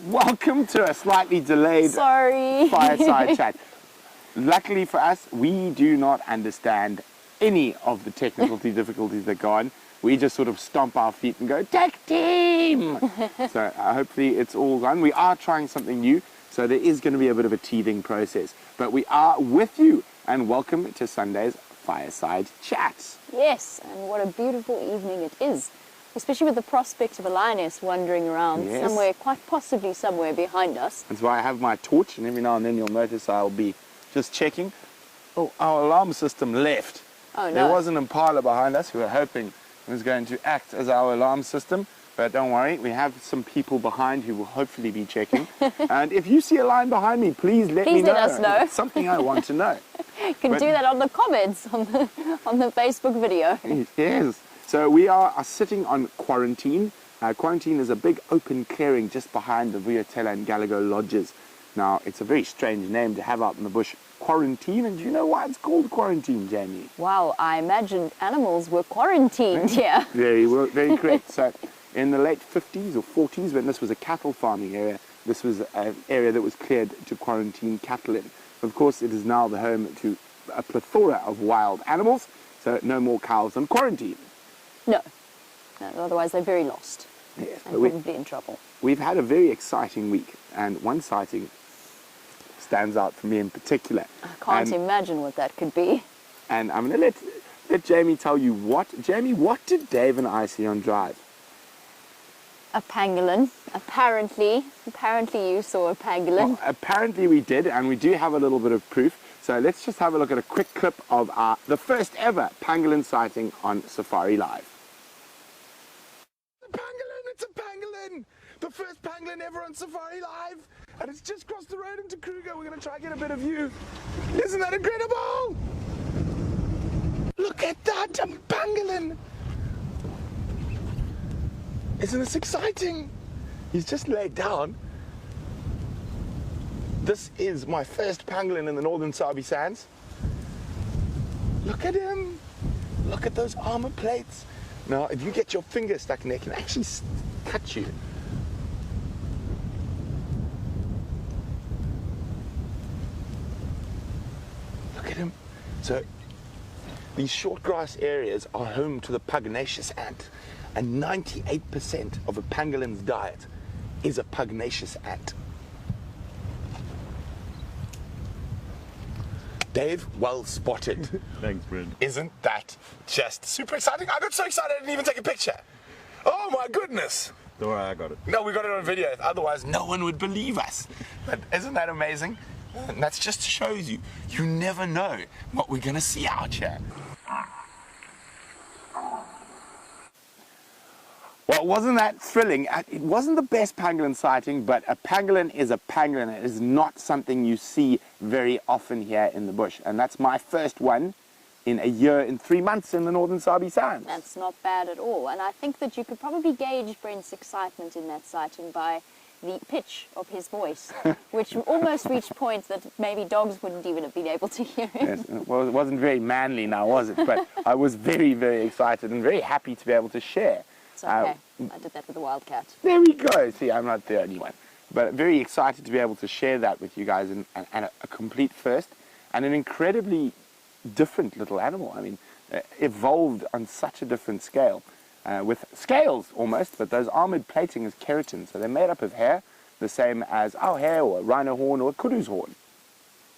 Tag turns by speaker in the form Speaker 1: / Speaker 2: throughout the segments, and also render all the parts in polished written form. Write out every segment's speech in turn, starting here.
Speaker 1: Welcome to a slightly delayed Fireside Chat. Luckily for us, we do not understand any of the technical difficulties that go on. We just sort of stomp our feet and go, tech team! So hopefully it's all gone. We are trying something new, so there is going to be a bit of a teething process. But we are with you, and welcome to Sunday's Fireside Chat.
Speaker 2: Yes, and what a beautiful evening it is. Especially with the prospect of a lioness wandering around somewhere, quite possibly somewhere behind us.
Speaker 1: That's why I have my torch, and every now and then you'll notice I'll be just checking. Oh, our alarm system left.
Speaker 2: Oh, no.
Speaker 1: There was an impala behind us who were hoping it was going to act as our alarm system. But don't worry, we have some people behind who will hopefully be checking. And if you see a lion behind me, please let me know.
Speaker 2: Please let us know.
Speaker 1: It's something I want to know.
Speaker 2: You can do that on the comments on the Facebook video.
Speaker 1: Yes. So we are sitting on quarantine. Quarantine is a big open clearing just behind the Vuyatela and Gallagher lodges. Now, it's a very strange name to have out in the bush. Quarantine, and do you know why it's called quarantine, Jamie?
Speaker 2: Wow, I imagined animals were quarantined here.
Speaker 1: Very correct. So in the late 50s or 40s, when this was a cattle farming area, this was an area that was cleared to quarantine cattle in. Of course, it is now the home to a plethora of wild animals, so no more cows on quarantine.
Speaker 2: No, otherwise they're very lost.
Speaker 1: Yes,
Speaker 2: and probably in trouble.
Speaker 1: We've had a very exciting week, and one sighting stands out for me in particular.
Speaker 2: I can't imagine what that could be.
Speaker 1: And I'm going to let Jamie tell you what. Jamie, what did Dave and I see on drive?
Speaker 2: A pangolin. Apparently you saw a pangolin.
Speaker 1: Well, apparently we did, and we do have a little bit of proof. So let's just have a look at a quick clip of the first ever pangolin sighting on Safari Live. It's a pangolin! The first pangolin ever on Safari Live! And it's just crossed the road into Kruger. We're going to try and get a bit of view. Isn't that incredible? Look at that! A pangolin! Isn't this exciting? He's just laid down. This is my first pangolin in the Northern Sabi Sands. Look at him. Look at those armor plates. Now, if you get your finger stuck in there, it can actually cut you. Look at him. So, these short grass areas are home to the pugnacious ant. And 98% of a pangolin's diet is a pugnacious ant. Dave, well spotted.
Speaker 3: Thanks, Brent.
Speaker 1: Isn't that just super exciting? I got so excited I didn't even take a picture. Oh my goodness.
Speaker 3: Don't worry, I got it.
Speaker 1: No, we got it on video. Otherwise, no one would believe us. But isn't that amazing? And that just shows you, you never know what we're going to see out here. Well, wasn't that thrilling? It wasn't the best pangolin sighting, but a pangolin is a pangolin. It is not something you see very often here in the bush. And that's my first one in a year and 3 months in the Northern Sabi Sands.
Speaker 2: That's not bad at all. And I think that you could probably gauge Brent's excitement in that sighting by the pitch of his voice, which almost reached points that maybe dogs wouldn't even have been able to hear it.
Speaker 1: Yes, well, it wasn't very manly now, was it? But I was very, very excited and very happy to be able to share.
Speaker 2: It's okay. I did that with the wildcat.
Speaker 1: There we go. See, I'm not the only one. But very excited to be able to share that with you guys, and a complete first, and an incredibly different little animal. I mean, evolved on such a different scale, with scales almost, but those armored plating is keratin, so they're made up of hair, the same as our hair, or a rhino horn, or a kudu's horn.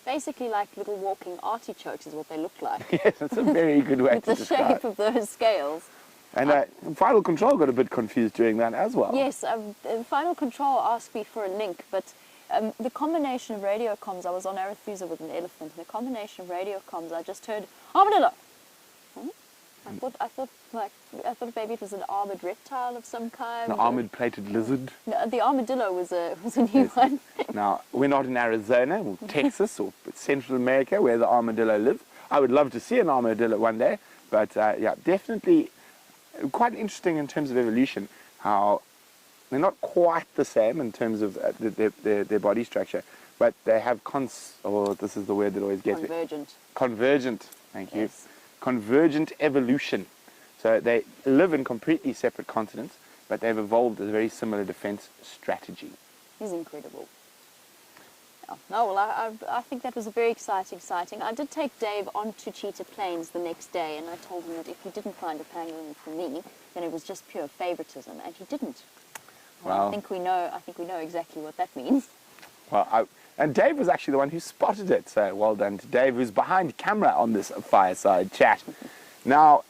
Speaker 2: Basically like little walking artichokes is what they look like.
Speaker 1: Yes, that's a very good way to describe it.
Speaker 2: With the shape of those scales.
Speaker 1: And Final Control got a bit confused during that as well.
Speaker 2: Yes, Final Control asked me for a link, but the combination of radio comms, I was on Arethusa with an elephant, and the combination of radio comms, I just heard, armadillo! I thought maybe it was an armored reptile of some kind.
Speaker 1: An armored plated lizard.
Speaker 2: No, the armadillo was a new one.
Speaker 1: Now, we're not in Arizona or Texas or Central America where the armadillo live. I would love to see an armadillo one day, but yeah, definitely quite interesting in terms of evolution, how they're not quite the same in terms of their body structure, but they have this is the word that always gets
Speaker 2: Convergent.
Speaker 1: me. Convergent, thank you.
Speaker 2: Yes.
Speaker 1: Convergent evolution. So they live in completely separate continents, but they've evolved a very similar defense strategy.
Speaker 2: He's incredible. Yeah. No, well, I think that was a very exciting sighting. I did take Dave onto Cheetah Plains the next day, and I told him that if he didn't find a pangolin for me, then it was just pure favoritism, and he didn't. Well, I think we know exactly what that means.
Speaker 1: Well, and Dave was actually the one who spotted it, so well done to Dave, who's behind camera on this Fireside Chat. Now,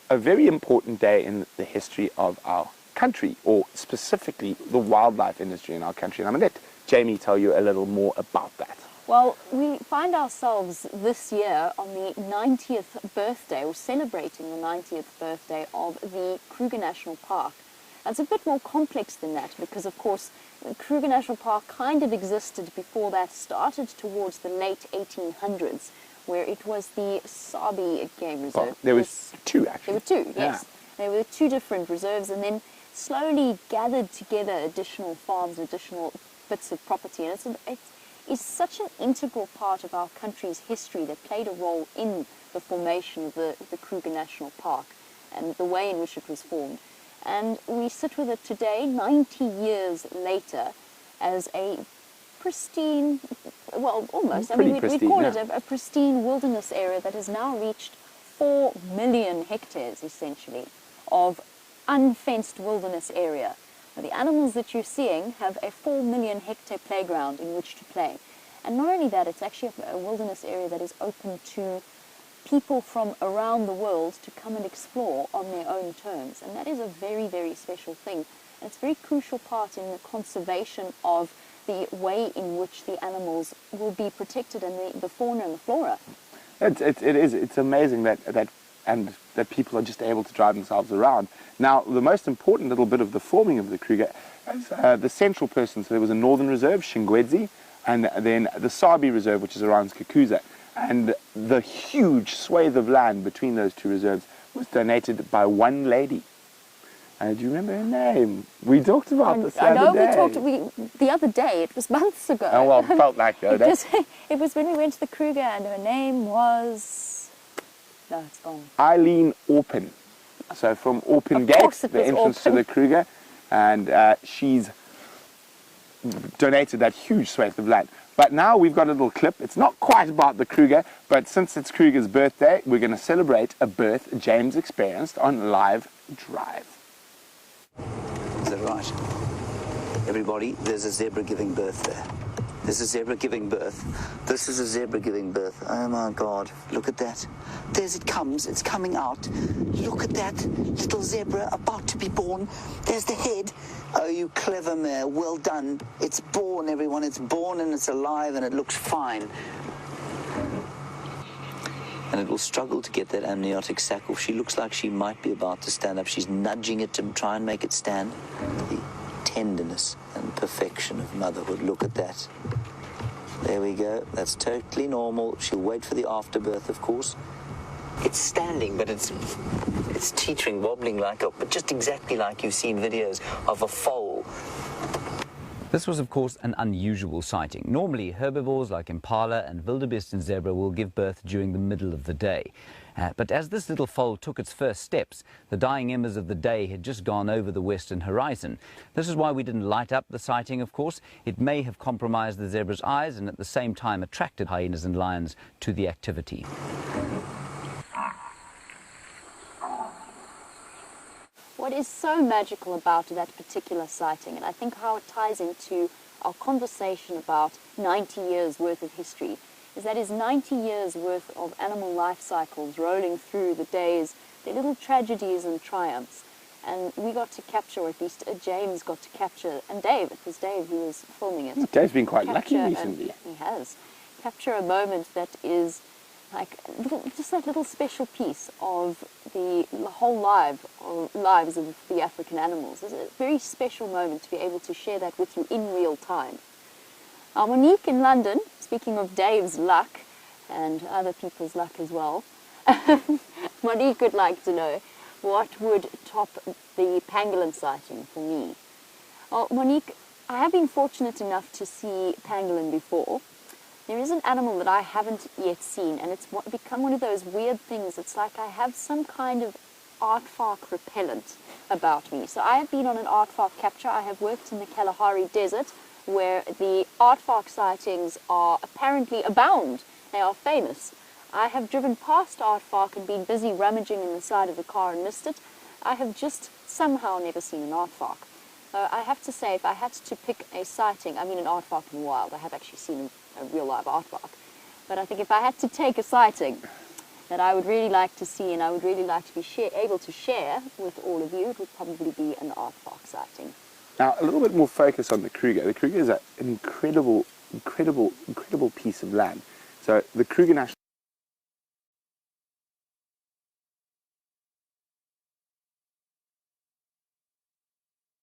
Speaker 1: a very important day in the history of our country, or specifically the wildlife industry in our country, and I'm going to let Jamie tell you a little more about that.
Speaker 2: Well, we find ourselves this year on the 90th birthday, or celebrating the 90th birthday of the Kruger National Park. It's a bit more complex than that because, of course, Kruger National Park kind of existed before that, started towards the late 1800s, where it was the Sabi Game Reserve.
Speaker 1: Well, there was two, actually.
Speaker 2: There were two, yes. Yeah. There were two different reserves, and then slowly gathered together additional farms, additional bits of property. And it is such an integral part of our country's history that played a role in the formation of the Kruger National Park and the way in which it was formed. And we sit with it today, 90 years later, as a pristine, well, almost. I mean, we call it a pristine wilderness area that has now reached 4 million hectares, essentially, of unfenced wilderness area. Now, the animals that you're seeing have a 4 million hectare playground in which to play. And not only that, it's actually a wilderness area that is open to people from around the world to come and explore on their own terms. And that is a very, very special thing. And it's a very crucial part in the conservation of the way in which the animals will be protected and the fauna and the flora.
Speaker 1: It's amazing that people are just able to drive themselves around. Now, the most important little bit of the forming of the Kruger is the central person. So there was a northern reserve, Shingwedzi, and then the Sabi Reserve, which is around Skakuza. And the huge swathe of land between those two reserves was donated by one lady. Do you remember her name? We talked about this the other day.
Speaker 2: The other day. It was months ago.
Speaker 1: Oh, well, it felt like the other day.
Speaker 2: It was when we went to the Kruger, and her name was... No, it's gone.
Speaker 1: Eileen Orpin. So from Orpin Gate, the entrance to the Kruger, and she's donated that huge swathe of land. But now we've got a little clip. It's not quite about the Kruger, but since it's Kruger's birthday, we're going to celebrate a birth James experienced on Live Drive.
Speaker 3: Is that right? Everybody, there's a zebra giving birth there. There's a zebra giving birth. This is a zebra giving birth. Oh my God, look at that. There's it comes, it's coming out. Look at that little zebra about to be born. There's the head. Oh, you clever mare, well done. It's born, everyone, it's born and it's alive and it looks fine. And it will struggle to get that amniotic sac off. She looks like she might be about to stand up. She's nudging it to try and make it stand. The tenderness and perfection of motherhood. Look at that. There we go. That's totally normal. She'll wait for the afterbirth, of course. It's standing, but it's teetering, wobbling but just exactly like you've seen videos of a foal.
Speaker 4: This was, of course, an unusual sighting. Normally, herbivores like impala and wildebeest and zebra will give birth during the middle of the day. But as this little foal took its first steps, the dying embers of the day had just gone over the western horizon. This is why we didn't light up the sighting, of course. It may have compromised the zebra's eyes and at the same time attracted hyenas and lions to the activity.
Speaker 2: What is so magical about that particular sighting, and I think how it ties into our conversation about 90 years worth of history, is that is 90 years worth of animal life cycles rolling through the days, their little tragedies and triumphs. And we got to capture, or at least James got to capture, and Dave, it was Dave who was filming it.
Speaker 1: Dave's been quite lucky recently.
Speaker 2: He has. Capture a moment that is like just that little special piece of the whole lives of the African animals. It's a very special moment to be able to share that with you in real time. Monique in London, speaking of Dave's luck and other people's luck as well, Monique would like to know what would top the pangolin sighting for me. Well, Monique, I have been fortunate enough to see pangolin before. There is an animal that I haven't yet seen, and it's become one of those weird things. It's like I have some kind of aardvark repellent about me. So I have been on an aardvark capture. I have worked in the Kalahari Desert where the aardvark sightings are apparently abound. They are famous. I have driven past aardvark and been busy rummaging in the side of the car and missed it. I have just somehow never seen an aardvark. I have to say, if I had to pick a sighting, I mean an aardvark in the wild, I have actually seen a real live aardvark, but I think if I had to take a sighting that I would really like to see and I would really like to be able to share with all of you, it would probably be an aardvark sighting.
Speaker 1: Now, a little bit more focus on the Kruger. The Kruger is an incredible piece of land. So the Kruger National